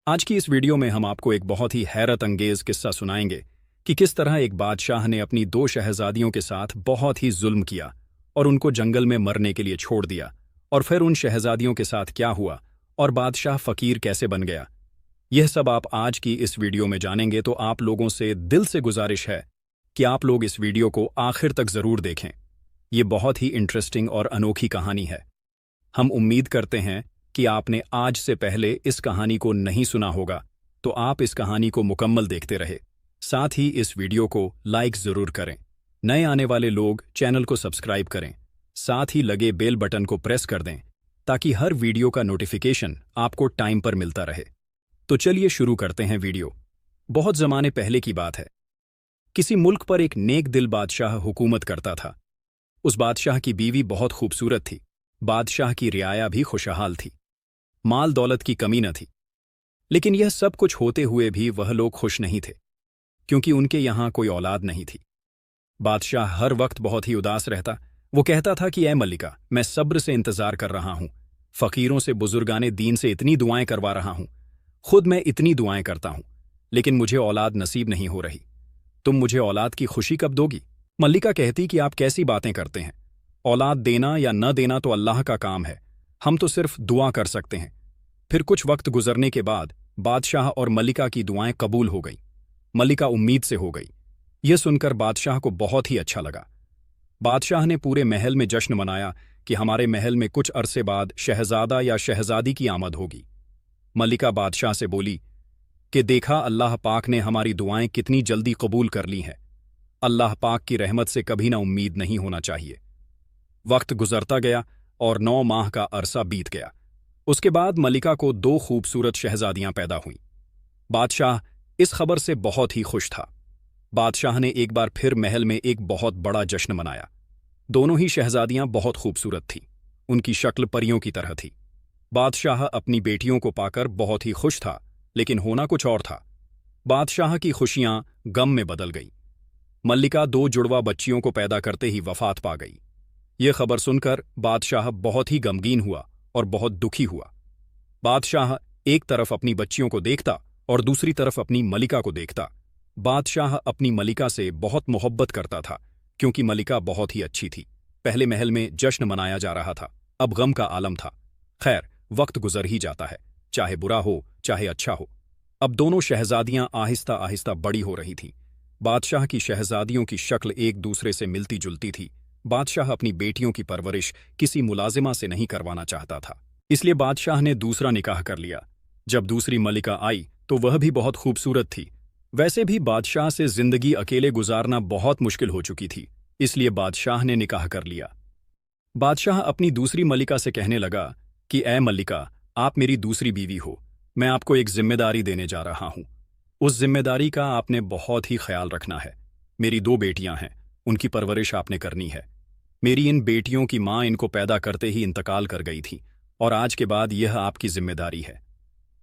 आज की इस वीडियो में हम आपको एक बहुत ही हैरत अंगेज किस्सा सुनाएंगे कि किस तरह एक बादशाह ने अपनी दो शहजादियों के साथ बहुत ही जुल्म किया और उनको जंगल में मरने के लिए छोड़ दिया। और फिर उन शहजादियों के साथ क्या हुआ और बादशाह फकीर कैसे बन गया, यह सब आप आज की इस वीडियो में जानेंगे। तो आप लोगों से दिल से गुजारिश है कि आप लोग इस वीडियो को आखिर तक जरूर देखें। ये बहुत ही इंटरेस्टिंग और अनोखी कहानी है। हम उम्मीद करते हैं कि आपने आज से पहले इस कहानी को नहीं सुना होगा, तो आप इस कहानी को मुकम्मल देखते रहे। साथ ही इस वीडियो को लाइक जरूर करें। नए आने वाले लोग चैनल को सब्सक्राइब करें, साथ ही लगे बेल बटन को प्रेस कर दें ताकि हर वीडियो का नोटिफिकेशन आपको टाइम पर मिलता रहे। तो चलिए शुरू करते हैं वीडियो। बहुत जमाने पहले की बात है। किसी मुल्क पर एक नेक दिल बादशाह हुकूमत करता था। उस बादशाह की बीवी बहुत खूबसूरत थी। बादशाह की रियाया भी खुशहाल थी। माल दौलत की कमी न थी। लेकिन यह सब कुछ होते हुए भी वह लोग खुश नहीं थे, क्योंकि उनके यहां कोई औलाद नहीं थी। बादशाह हर वक्त बहुत ही उदास रहता। वो कहता था कि ऐ मल्लिका, मैं सब्र से इंतजार कर रहा हूं, फकीरों से बुजुर्गाने दीन से इतनी दुआएं करवा रहा हूं, खुद मैं इतनी दुआएं करता हूं, लेकिन मुझे औलाद नसीब नहीं हो रही। तुम मुझे औलाद की खुशी कब दोगी? मल्लिका कहती कि आप कैसी बातें करते हैं, औलाद देना या न देना तो अल्लाह का काम है, हम तो सिर्फ दुआ कर सकते हैं। फिर कुछ वक्त गुजरने के बाद बादशाह और मल्लिका की दुआएं कबूल हो गई। मल्लिका उम्मीद से हो गई। यह सुनकर बादशाह को बहुत ही अच्छा लगा। बादशाह ने पूरे महल में जश्न मनाया कि हमारे महल में कुछ अरसे बाद शहजादा या शहजादी की आमद होगी। मल्लिका बादशाह से बोली कि देखा, अल्लाह पाक ने हमारी दुआएं कितनी जल्दी कबूल कर ली हैं। अल्लाह पाक की रहमत से कभी ना उम्मीद नहीं होना चाहिए। वक्त गुजरता गया और 9 माह का अरसा बीत गया। उसके बाद मल्लिका को 2 खूबसूरत शहजादियां पैदा हुईं। बादशाह इस खबर से बहुत ही खुश था। बादशाह ने एक बार फिर महल में एक बहुत बड़ा जश्न मनाया। दोनों ही शहजादियां बहुत खूबसूरत थीं। उनकी शक्ल परियों की तरह थी। बादशाह अपनी बेटियों को पाकर बहुत ही खुश था, लेकिन होना कुछ और था। बादशाह की खुशियां गम में बदल गईं। मल्लिका 2 जुड़वा बच्चियों को पैदा करते ही वफात पा गई। यह खबर सुनकर बादशाह बहुत ही गमगीन हुआ और बहुत दुखी हुआ। बादशाह एक तरफ अपनी बच्चियों को देखता और दूसरी तरफ अपनी मल्लिका को देखता। बादशाह अपनी मल्लिका से बहुत मोहब्बत करता था, क्योंकि मल्लिका बहुत ही अच्छी थी। पहले महल में जश्न मनाया जा रहा था, अब गम का आलम था। खैर, वक्त गुजर ही जाता है, चाहे बुरा हो चाहे अच्छा हो। अब दोनों शहजादियां आहिस्ता आहिस्ता बड़ी हो रही थीं। बादशाह की शहजादियों की शक्ल एक दूसरे से मिलती जुलती थी। बादशाह अपनी बेटियों की परवरिश किसी मुलाजिमा से नहीं करवाना चाहता था, इसलिए बादशाह ने दूसरा निकाह कर लिया। जब दूसरी मल्लिका आई तो वह भी बहुत खूबसूरत थी। वैसे भी बादशाह से जिंदगी अकेले गुजारना बहुत मुश्किल हो चुकी थी, इसलिए बादशाह ने निकाह कर लिया। बादशाह अपनी दूसरी मल्लिका से कहने लगा कि ऐ मल्लिका, आप मेरी दूसरी बीवी हो, मैं आपको एक जिम्मेदारी देने जा रहा हूं। उस जिम्मेदारी का आपने बहुत ही ख्याल रखना है। मेरी 2 बेटियां हैं, उनकी परवरिश आपने करनी है। मेरी इन बेटियों की मां इनको पैदा करते ही इंतकाल कर गई थी, और आज के बाद यह आपकी जिम्मेदारी है।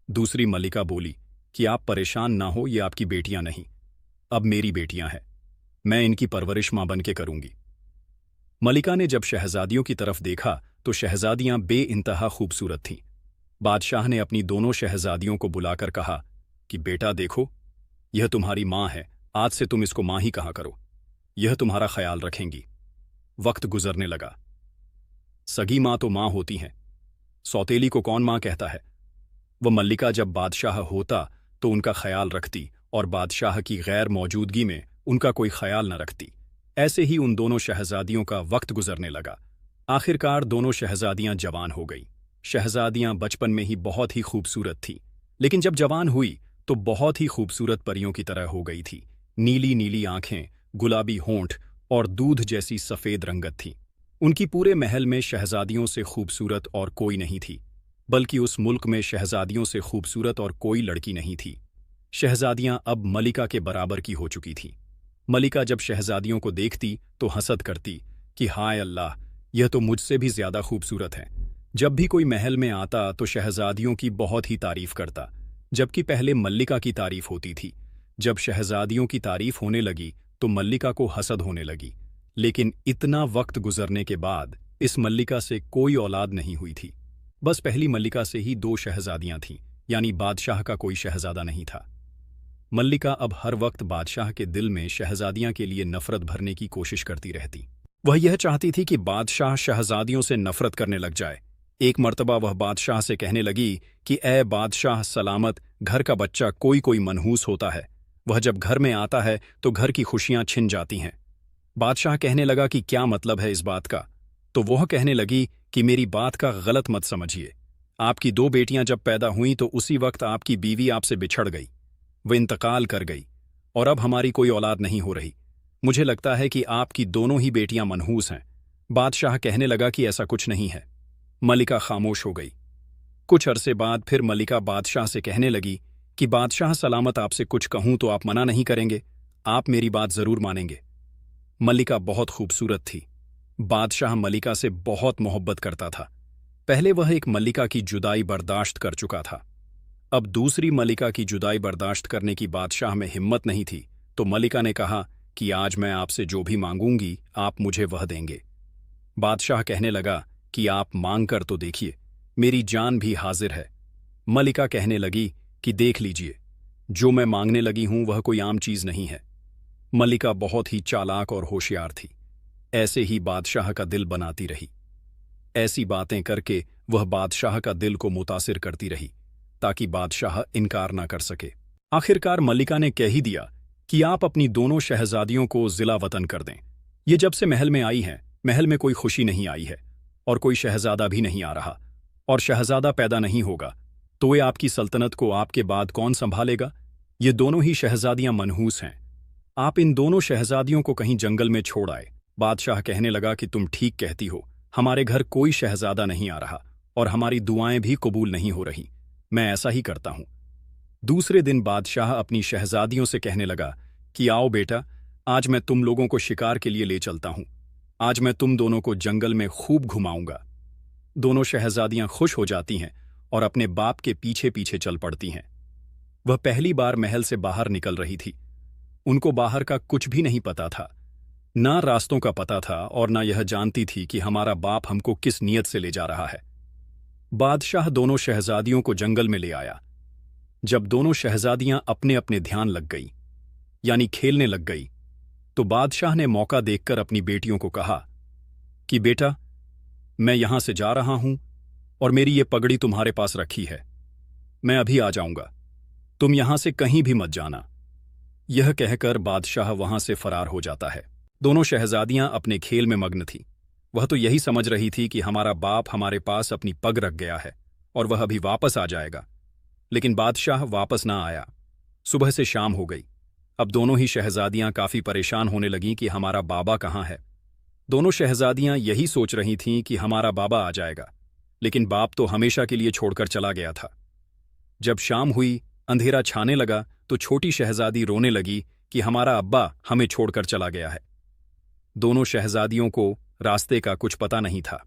दूसरी मल्लिका बोली कि आप परेशान ना हो, ये आपकी बेटियां नहीं, अब मेरी बेटियां हैं, मैं इनकी परवरिश मां बन के करूंगी। मल्लिका ने जब शहजादियों की तरफ देखा तो शहजादियां बेइंतहा खूबसूरत थीं। बादशाह ने अपनी दोनों शहजादियों को बुलाकर कहा कि बेटा देखो, यह तुम्हारी मां है, आज से तुम इसको मां ही कहा करो, यह तुम्हारा ख्याल रखेंगी। वक्त गुजरने लगा। सगी मां तो मां होती हैं, सौतेली को कौन मां कहता है। वह मल्लिका जब बादशाह होता तो उनका ख्याल रखती और बादशाह की गैर मौजूदगी में उनका कोई ख्याल न रखती। ऐसे ही उन दोनों शहजादियों का वक्त गुजरने लगा। आखिरकार दोनों शहजादियां जवान हो गईं। शहजादियां बचपन में ही बहुत ही खूबसूरत थीं, लेकिन जब जवान हुई तो बहुत ही खूबसूरत परियों की तरह हो गई थी। नीली नीली आंखें, गुलाबी होंठ और दूध जैसी सफेद रंगत थी। उनकी पूरे महल में शहजादियों से खूबसूरत और कोई नहीं थी, बल्कि उस मुल्क में शहजादियों से खूबसूरत और कोई लड़की नहीं थी। शहजादियां अब मल्लिका के बराबर की हो चुकी थीं। मल्लिका जब शहजादियों को देखती तो हसद करती कि हाय अल्लाह, यह तो मुझसे भी ज्यादा खूबसूरत है। जब भी कोई महल में आता तो शहजादियों की बहुत ही तारीफ करता, जबकि पहले मल्लिका की तारीफ होती थी। जब शहजादियों की तारीफ होने लगी तो मल्लिका को हसद होने लगी। लेकिन इतना वक्त गुजरने के बाद इस मल्लिका से कोई औलाद नहीं हुई थी। बस पहली मल्लिका से ही 2 शहजादियां थीं, यानी बादशाह का कोई शहजादा नहीं था। मल्लिका अब हर वक्त बादशाह के दिल में शहजादियां के लिए नफरत भरने की कोशिश करती रहती। वह यह चाहती थी कि बादशाह शहजादियों से नफरत करने लग जाए। एक मर्तबा वह बादशाह से कहने लगी कि ए बादशाह सलामत, घर का बच्चा कोई कोई मनहूस होता है, वह जब घर में आता है तो घर की खुशियां छिन जाती हैं। बादशाह कहने लगा कि क्या मतलब है इस बात का? तो वह कहने लगी कि मेरी बात का गलत मत समझिए। आपकी 2 बेटियां जब पैदा हुईं तो उसी वक्त आपकी बीवी आपसे बिछड़ गई, वह इंतकाल कर गई, और अब हमारी कोई औलाद नहीं हो रही। मुझे लगता है कि आपकी दोनों ही बेटियां मनहूस हैं। बादशाह कहने लगा कि ऐसा कुछ नहीं है। मलिका खामोश हो गई। कुछ अरसे बाद फिर मलिका बादशाह से कहने लगी कि बादशाह सलामत, आपसे कुछ कहूं तो आप मना नहीं करेंगे, आप मेरी बात जरूर मानेंगे। मलिका बहुत खूबसूरत थी। बादशाह मलिका से बहुत मोहब्बत करता था। पहले वह एक मलिका की जुदाई बर्दाश्त कर चुका था, अब दूसरी मलिका की जुदाई बर्दाश्त करने की बादशाह में हिम्मत नहीं थी। तो मलिका ने कहा कि आज मैं आपसे जो भी मांगूंगी आप मुझे वह देंगे। बादशाह कहने लगा कि आप मांग कर तो देखिए, मेरी जान भी हाजिर है। मलिका कहने लगी कि देख लीजिए, जो मैं मांगने लगी हूं वह कोई आम चीज नहीं है। मलिका बहुत ही चालाक और होशियार थी। ऐसे ही बादशाह का दिल बनाती रही। ऐसी बातें करके वह बादशाह का दिल को मुतासिर करती रही ताकि बादशाह इनकार ना कर सके। आखिरकार मलिका ने कह ही दिया कि आप अपनी दोनों शहजादियों को जिला वतन कर दें। ये जब से महल में आई हैं, महल में कोई खुशी नहीं आई है और कोई शहजादा भी नहीं आ रहा, और शहजादा पैदा नहीं होगा तो ये आपकी सल्तनत को आपके बाद कौन संभालेगा? ये दोनों ही शहजादियां मनहूस हैं। आप इन दोनों शहजादियों को कहीं जंगल में छोड़ आए। बादशाह कहने लगा कि तुम ठीक कहती हो, हमारे घर कोई शहजादा नहीं आ रहा और हमारी दुआएं भी कबूल नहीं हो रही। मैं ऐसा ही करता हूं। दूसरे दिन बादशाह अपनी शहजादियों से कहने लगा कि आओ बेटा, आज मैं तुम लोगों को शिकार के लिए ले चलता हूं। आज मैं तुम दोनों को जंगल में खूब घुमाऊंगा। दोनों शहजादियां खुश हो जाती हैं और अपने बाप के पीछे पीछे चल पड़ती हैं। वह पहली बार महल से बाहर निकल रही थी। उनको बाहर का कुछ भी नहीं पता था, ना रास्तों का पता था और ना यह जानती थी कि हमारा बाप हमको किस नीयत से ले जा रहा है। बादशाह दोनों शहजादियों को जंगल में ले आया। जब दोनों शहजादियां अपने अपने ध्यान लग गई, यानी खेलने लग गई, तो बादशाह ने मौका देखकर अपनी बेटियों को कहा कि बेटा, मैं यहां से जा रहा हूं और मेरी ये पगड़ी तुम्हारे पास रखी है। मैं अभी आ जाऊंगा, तुम यहां से कहीं भी मत जाना। यह कहकर बादशाह वहां से फरार हो जाता है। दोनों शहजादियां अपने खेल में मग्न थीं। वह तो यही समझ रही थी कि हमारा बाप हमारे पास अपनी पग रख गया है और वह अभी वापस आ जाएगा, लेकिन बादशाह वापस ना आया। सुबह से शाम हो गई। अब दोनों ही शहजादियां काफी परेशान होने लगीं कि हमारा बाबा कहाँ है। दोनों शहजादियां यही सोच रही थीं कि हमारा बाबा आ जाएगा, लेकिन बाप तो हमेशा के लिए छोड़कर चला गया था। जब शाम हुई, अंधेरा छाने लगा, तो छोटी शहजादी रोने लगी कि हमारा अब्बा हमें छोड़कर चला गया है। दोनों शहजादियों को रास्ते का कुछ पता नहीं था।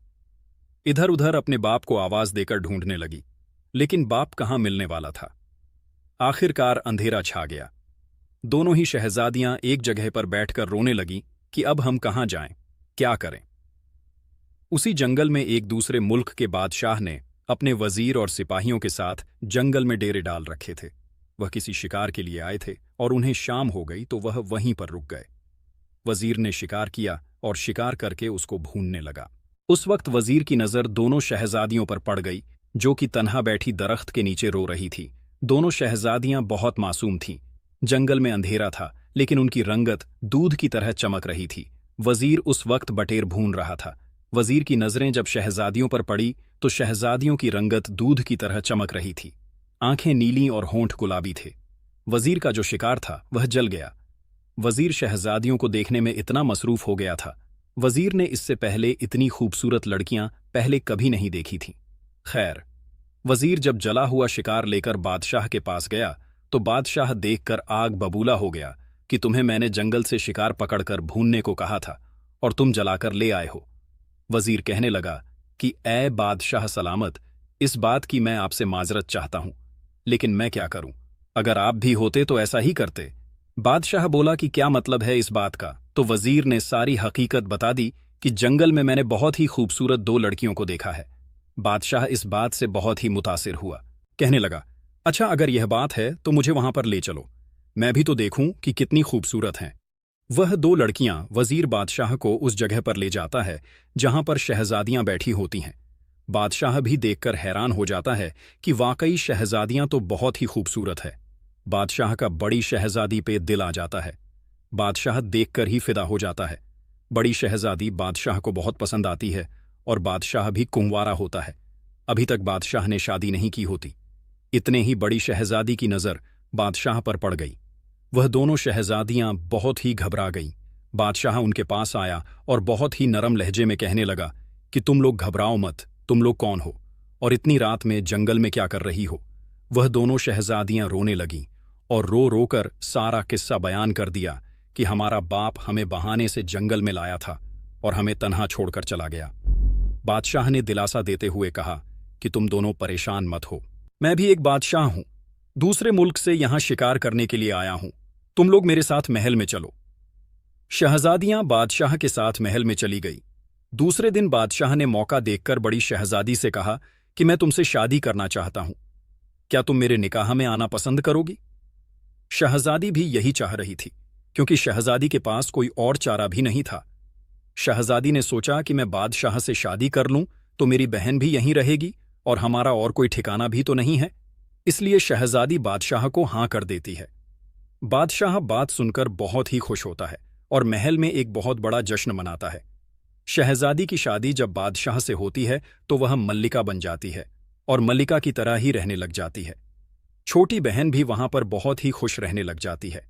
इधर उधर अपने बाप को आवाज देकर ढूंढने लगी, लेकिन बाप कहाँ मिलने वाला था। आखिरकार अंधेरा छा गया। दोनों ही शहजादियां एक जगह पर बैठकर रोने लगी कि अब हम कहाँ जाएं, क्या करें। उसी जंगल में एक दूसरे मुल्क के बादशाह ने अपने वजीर और सिपाहियों के साथ जंगल में डेरे डाल रखे थे। वह किसी शिकार के लिए आए थे और उन्हें शाम हो गई तो वह वहीं पर रुक गए। वजीर ने शिकार किया और शिकार करके उसको भूनने लगा। उस वक्त वजीर की नजर दोनों शहजादियों पर पड़ गई, जो कि तन्हा बैठी दरख्त के नीचे रो रही थी। दोनों शहजादियां बहुत मासूम थीं। जंगल में अंधेरा था, लेकिन उनकी रंगत दूध की तरह चमक रही थी। वजीर उस वक्त बटेर भून रहा था। वजीर की नजरें जब शहजादियों पर पड़ी तो शहजादियों की रंगत दूध की तरह चमक रही थी। आंखें नीली और होंठ गुलाबी थे। वजीर का जो शिकार था वह जल गया। वजीर शहजादियों को देखने में इतना मसरूफ हो गया था। वजीर ने इससे पहले इतनी खूबसूरत लड़कियां पहले कभी नहीं देखी थीं। खैर, वजीर जब जला हुआ शिकार लेकर बादशाह के पास गया तो बादशाह देखकर आग बबूला हो गया कि तुम्हें मैंने जंगल से शिकार पकड़कर भूनने को कहा था और तुम जलाकर ले आए हो। वजीर कहने लगा कि ऐ बादशाह सलामत, इस बात की मैं आपसे माजरत चाहता हूं, लेकिन मैं क्या करूं, अगर आप भी होते तो ऐसा ही करते। बादशाह बोला कि क्या मतलब है इस बात का? तो वजीर ने सारी हकीकत बता दी कि जंगल में मैंने बहुत ही खूबसूरत 2 लड़कियों को देखा है। बादशाह इस बात से बहुत ही मुतासिर हुआ। कहने लगा, अच्छा, अगर यह बात है तो मुझे वहां पर ले चलो, मैं भी तो देखूं कि कितनी खूबसूरत हैं। वह दो लड़कियां वजीर बादशाह को उस जगह पर ले जाता है जहां पर शहजादियां बैठी होती हैं। बादशाह भी देखकर हैरान हो जाता है कि वाकई शहजादियां तो बहुत ही खूबसूरत है। बादशाह का बड़ी शहजादी पे दिल आ जाता है। बादशाह देखकर ही फिदा हो जाता है। बड़ी शहजादी बादशाह को बहुत पसंद आती है और बादशाह भी कुंवारा होता है। अभी तक बादशाह ने शादी नहीं की होती। इतने ही बड़ी शहजादी की नज़र बादशाह पर पड़ गई। वह दोनों शहजादियां बहुत ही घबरा गईं। बादशाह उनके पास आया और बहुत ही नरम लहजे में कहने लगा कि तुम लोग घबराओ मत, तुम लोग कौन हो और इतनी रात में जंगल में क्या कर रही हो। वह दोनों शहजादियां रोने लगीं और रो रोकर सारा किस्सा बयान कर दिया कि हमारा बाप हमें बहाने से जंगल में लाया था और हमें तन्हा छोड़कर चला गया। बादशाह ने दिलासा देते हुए कहा कि तुम दोनों परेशान मत हो, मैं भी एक बादशाह हूं, दूसरे मुल्क से यहां शिकार करने के लिए आया हूं, तुम लोग मेरे साथ महल में चलो। शहजादियां बादशाह के साथ महल में चली गई। दूसरे दिन बादशाह ने मौका देखकर बड़ी शहजादी से कहा कि मैं तुमसे शादी करना चाहता हूं, क्या तुम मेरे निकाह में आना पसंद करोगी। शहजादी भी यही चाह रही थी, क्योंकि शहजादी के पास कोई और चारा भी नहीं था। शहजादी ने सोचा कि मैं बादशाह से शादी कर लूं तो मेरी बहन भी यहीं रहेगी और हमारा और कोई ठिकाना भी तो नहीं है, इसलिए शहजादी बादशाह को हां कर देती है। बादशाह बात सुनकर बहुत ही खुश होता है और महल में एक बहुत बड़ा जश्न मनाता है। शहजादी की शादी जब बादशाह से होती है तो वह मल्लिका बन जाती है और मल्लिका की तरह ही रहने लग जाती है। छोटी बहन भी वहां पर बहुत ही खुश रहने लग जाती है।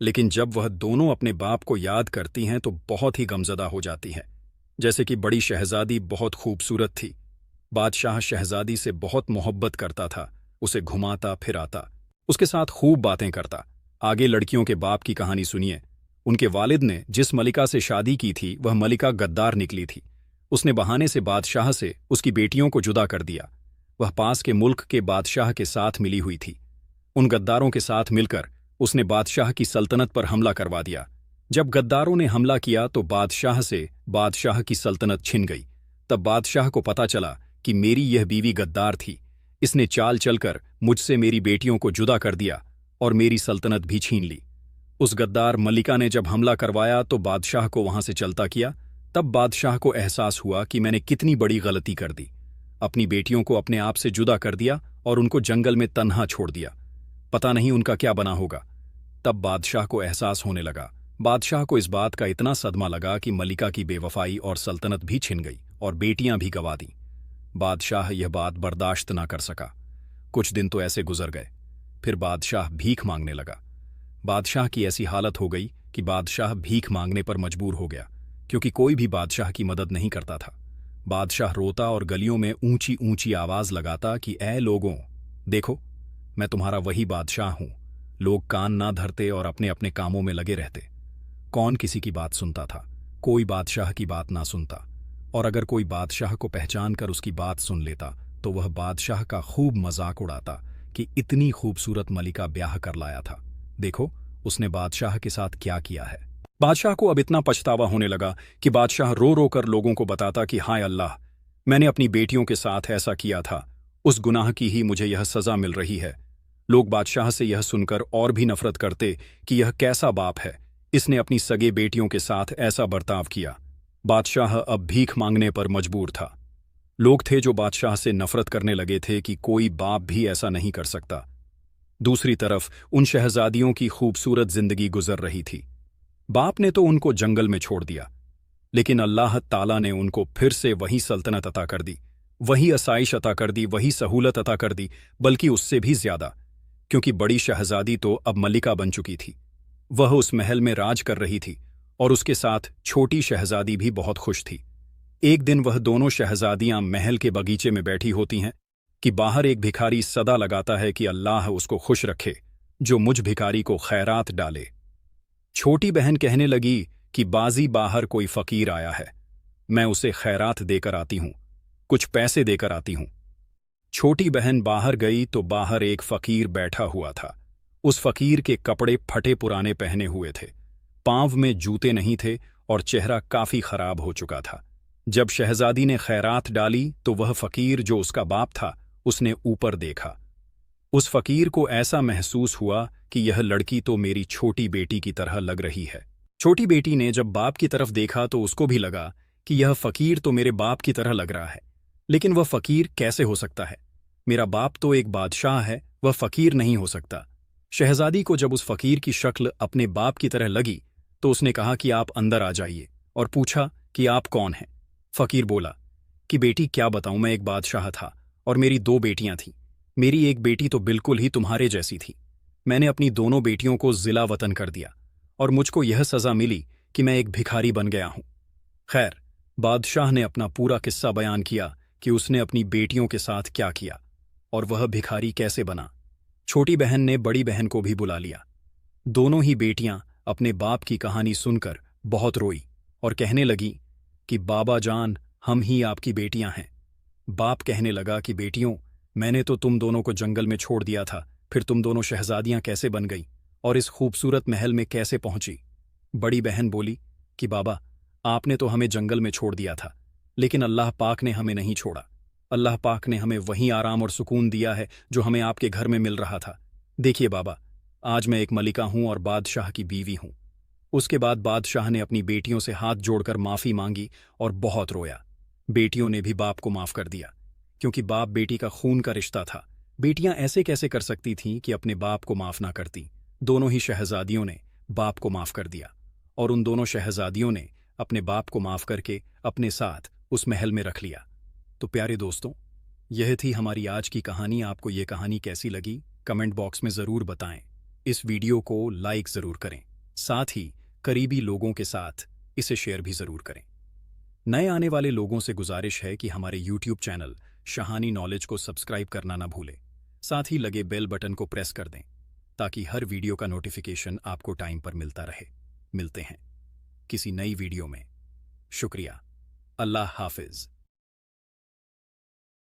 लेकिन जब वह दोनों अपने बाप को याद करती हैं तो बहुत ही गमज़दा हो जाती हैं। जैसे कि बड़ी शहजादी बहुत खूबसूरत थी। बादशाह शहजादी से बहुत मोहब्बत करता था, उसे घुमाता फिराता, उसके साथ खूब बातें करता। आगे लड़कियों के बाप की कहानी सुनिए। उनके वालिद ने जिस मलिका से शादी की थी वह मलिका गद्दार निकली थी। उसने बहाने से बादशाह से उसकी बेटियों को जुदा कर दिया। वह पास के मुल्क के बादशाह के साथ मिली हुई थी। उन गद्दारों के साथ मिलकर उसने बादशाह की सल्तनत पर हमला करवा दिया। जब गद्दारों ने हमला किया तो बादशाह से बादशाह की सल्तनत छिन गई। तब बादशाह को पता चला कि मेरी यह बीवी गद्दार थी। इसने चाल चलकर मुझसे मेरी बेटियों को जुदा कर दिया और मेरी सल्तनत भी छीन ली। उस गद्दार मलिका ने जब हमला करवाया तो बादशाह को वहां से चलता किया। तब बादशाह को एहसास हुआ कि मैंने कितनी बड़ी गलती कर दी। अपनी बेटियों को अपने आप से जुदा कर दिया और उनको जंगल में तन्हा छोड़ दिया। पता नहीं उनका क्या बना होगा। तब बादशाह को एहसास होने लगा। बादशाह को इस बात का इतना सदमा लगा कि मलिका की बेवफाई और सल्तनत भी छिन गई और बेटियां भी गंवा दी। बादशाह यह बात बर्दाश्त ना कर सका। कुछ दिन तो ऐसे गुजर गए। फिर बादशाह भीख मांगने लगा। बादशाह की ऐसी हालत हो गई कि बादशाह भीख मांगने पर मजबूर हो गया, क्योंकि कोई भी बादशाह की मदद नहीं करता था। बादशाह रोता और गलियों में ऊंची ऊंची आवाज लगाता कि ऐ लोगों, देखो मैं तुम्हारा वही बादशाह हूं। लोग कान ना धरते और अपने अपने कामों में लगे रहते। कौन किसी की बात सुनता था। कोई बादशाह की बात ना सुनता, और अगर कोई बादशाह को पहचान कर उसकी बात सुन लेता तो वह बादशाह का खूब मजाक उड़ाता कि इतनी खूबसूरत मलिका ब्याह कर लाया था, देखो उसने बादशाह के साथ क्या किया है। बादशाह को अब इतना पछतावा होने लगा कि बादशाह रो रो कर लोगों को बताता कि हाय अल्लाह, मैंने अपनी बेटियों के साथ ऐसा किया था, उस गुनाह की ही मुझे यह सजा मिल रही है। लोग बादशाह से यह सुनकर और भी नफरत करते कि यह कैसा बाप है, इसने अपनी सगे बेटियों के साथ ऐसा बर्ताव किया। बादशाह अब भीख मांगने पर मजबूर था। लोग थे जो बादशाह से नफरत करने लगे थे कि कोई बाप भी ऐसा नहीं कर सकता। दूसरी तरफ उन शहजादियों की खूबसूरत जिंदगी गुजर रही थी। बाप ने तो उनको जंगल में छोड़ दिया, लेकिन अल्लाह ताला ने उनको फिर से वही सल्तनत अता कर दी, वही आसाइश अता कर दी, वही सहूलत अता कर दी, बल्कि उससे भी ज्यादा, क्योंकि बड़ी शहजादी तो अब मलिका बन चुकी थी। वह उस महल में राज कर रही थी और उसके साथ छोटी शहजादी भी बहुत खुश थी। एक दिन वह दोनों शहजादियां महल के बगीचे में बैठी होती हैं कि बाहर एक भिखारी सदा लगाता है कि अल्लाह उसको खुश रखे जो मुझ भिखारी को खैरात डाले। छोटी बहन कहने लगी कि बाजी बाहर कोई फकीर आया है, मैं उसे खैरात देकर आती हूं, कुछ पैसे देकर आती हूं। छोटी बहन बाहर गई तो बाहर एक फकीर बैठा हुआ था। उस फकीर के कपड़े फटे पुराने पहने हुए थे, पांव में जूते नहीं थे और चेहरा काफी खराब हो चुका था। जब शहजादी ने खैरात डाली तो वह फकीर जो उसका बाप था उसने ऊपर देखा। उस फकीर को ऐसा महसूस हुआ कि यह लड़की तो मेरी छोटी बेटी की तरह लग रही है। छोटी बेटी ने जब बाप की तरफ देखा तो उसको भी लगा कि यह फकीर तो मेरे बाप की तरह लग रहा है, लेकिन वह फकीर कैसे हो सकता है? मेरा बाप तो एक बादशाह है, वह फकीर नहीं हो सकता। शहजादी को जब उस फकीर की शक्ल अपने बाप की तरह लगी तो उसने कहा कि आप अंदर आ जाइए, और पूछा कि आप कौन हैं? फकीर बोला कि बेटी क्या बताऊं, मैं एक बादशाह था और मेरी 2 बेटियां थीं। मेरी एक बेटी तो बिल्कुल ही तुम्हारे जैसी थी। मैंने अपनी दोनों बेटियों को जिला वतन कर दिया और मुझको यह सजा मिली कि मैं एक भिखारी बन गया हूं। खैर, बादशाह ने अपना पूरा किस्सा बयान किया कि उसने अपनी बेटियों के साथ क्या किया और वह भिखारी कैसे बना। छोटी बहन ने बड़ी बहन को भी बुला लिया। दोनों ही बेटियां अपने बाप की कहानी सुनकर बहुत रोई और कहने लगी कि बाबा जान, हम ही आपकी बेटियां हैं। बाप कहने लगा कि बेटियों, मैंने तो तुम दोनों को जंगल में छोड़ दिया था, फिर तुम दोनों शहजादियां कैसे बन गई और इस खूबसूरत महल में कैसे पहुंची? बड़ी बहन बोली कि बाबा, आपने तो हमें जंगल में छोड़ दिया था, लेकिन अल्लाह पाक ने हमें नहीं छोड़ा। अल्लाह पाक ने हमें वही आराम और सुकून दिया है जो हमें आपके घर में मिल रहा था। देखिए बाबा, आज मैं एक मलिका हूं और बादशाह की बीवी हूं। उसके बाद बादशाह ने अपनी बेटियों से हाथ जोड़कर माफी मांगी और बहुत रोया। बेटियों ने भी बाप को माफ कर दिया, क्योंकि बाप बेटी का खून का रिश्ता था। बेटियां ऐसे कैसे कर सकती थीं कि अपने बाप को माफ ना करती? दोनों ही शहजादियों ने बाप को माफ कर दिया और उन दोनों शहजादियों ने अपने बाप को माफ करके अपने साथ उस महल में रख लिया। तो प्यारे दोस्तों, यह थी हमारी आज की कहानी। आपको ये कहानी कैसी लगी कमेंट बॉक्स में ज़रूर बताएं। इस वीडियो को लाइक ज़रूर करें, साथ ही करीबी लोगों के साथ इसे शेयर भी ज़रूर करें। नए आने वाले लोगों से गुजारिश है कि हमारे YouTube चैनल शहानी नॉलेज को सब्सक्राइब करना ना भूलें। साथ ही लगे बेल बटन को प्रेस कर दें ताकि हर वीडियो का नोटिफिकेशन आपको टाइम पर मिलता रहे। मिलते हैं किसी नई वीडियो में। शुक्रिया। अल्लाह हाफिज़।